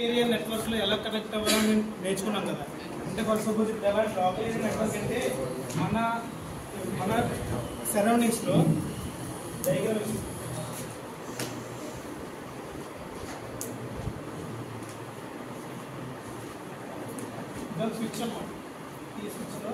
Area నెట్వర్క్లో ఎలా connect అవ్వాలని నేర్చుకున్నాం కదా. అంటే ఫర్ సపోజ్ ఇప్పుడు ఎలా లోకల్ ఏరియా నెట్వర్క్ అంటే మన సరౌండింగ్స్లో స్విచ్ అన్నమాట. ఈ స్విచ్లో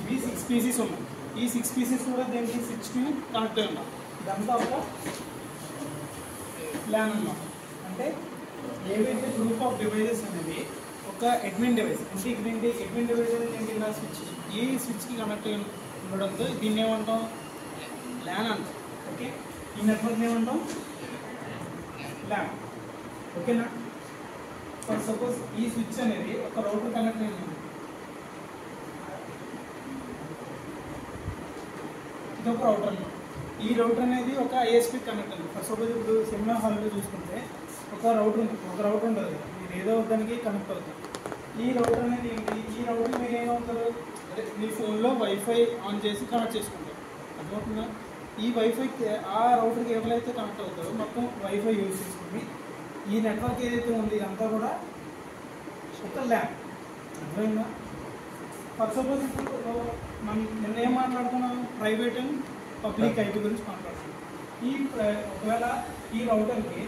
ఇవి 6 పీసెస్ ఉన్నాయి. ఈ 6 పీసెస్ కూడా దేనికి స్విచ్కి కనెక్ట్ అయి ఉన్నాయి. ఇదంతా ఒక ప్లాన్ అన్నమాట. అంటే ఏవైతే గ్రూప్ ఆఫ్ డివైజెస్ అనేది ఒక అడ్మిన్ డివైస్ అంటే అడ్మిన్ డివైస్ అనేది ఏంటి, ఇలా స్విచ్ ఈ స్విచ్కి కనెక్ట్ అయి ఉండడంతో దీన్ని ఏమంటాం, ల్యాన్ అంటాం. ఓకే, ఈ నెట్వర్క్ ఏమంటాం, ల్యాన్. ఓకేనా. ఫర్ సపోజ్ ఈ స్విచ్ అనేది ఒక రౌటర్ కనెక్ట్ అయి ఉంది. ఇది ఒక రౌటర్ అన్నమాట. ఈ రౌటర్ అనేది ఒక ఐఎస్పీ కనెక్ట్ అయింది. ఫర్ సపోజ్ ఇప్పుడు సెమినార్ హాల్లో చూసుకుంటే ఒక రౌటర్ ఉంటుంది కదా, మీరు ఏదో దానికి కనెక్ట్ అవుతుంది. ఈ రౌటర్ అనేది ఏంటి, ఈ రౌటర్ మీరు ఏమవుతారు, అదే మీ ఫోన్లో వైఫై ఆన్ చేసి కనెక్ట్ చేసుకుంటారు. అర్థమవుతుందా. ఈ వైఫైకి ఆ రౌటర్కి ఎవరైతే కనెక్ట్ అవుతారో మొత్తం వైఫై యూజ్ చేసుకుని ఈ నెట్వర్క్ ఏదైతే ఉంది ఇదంతా కూడా ఒక ల్యాన్. అర్థమైందా. ఫర్ సపోజ్ ఇప్పుడు మనం నిన్న ఏం మాట్లాడుతున్నాం, ప్రైవేట్ అండ్ పబ్లిక్ ఐపీ గురించి మాట్లాడుతున్నాం. ఒకవేళ ఈ రౌటర్కి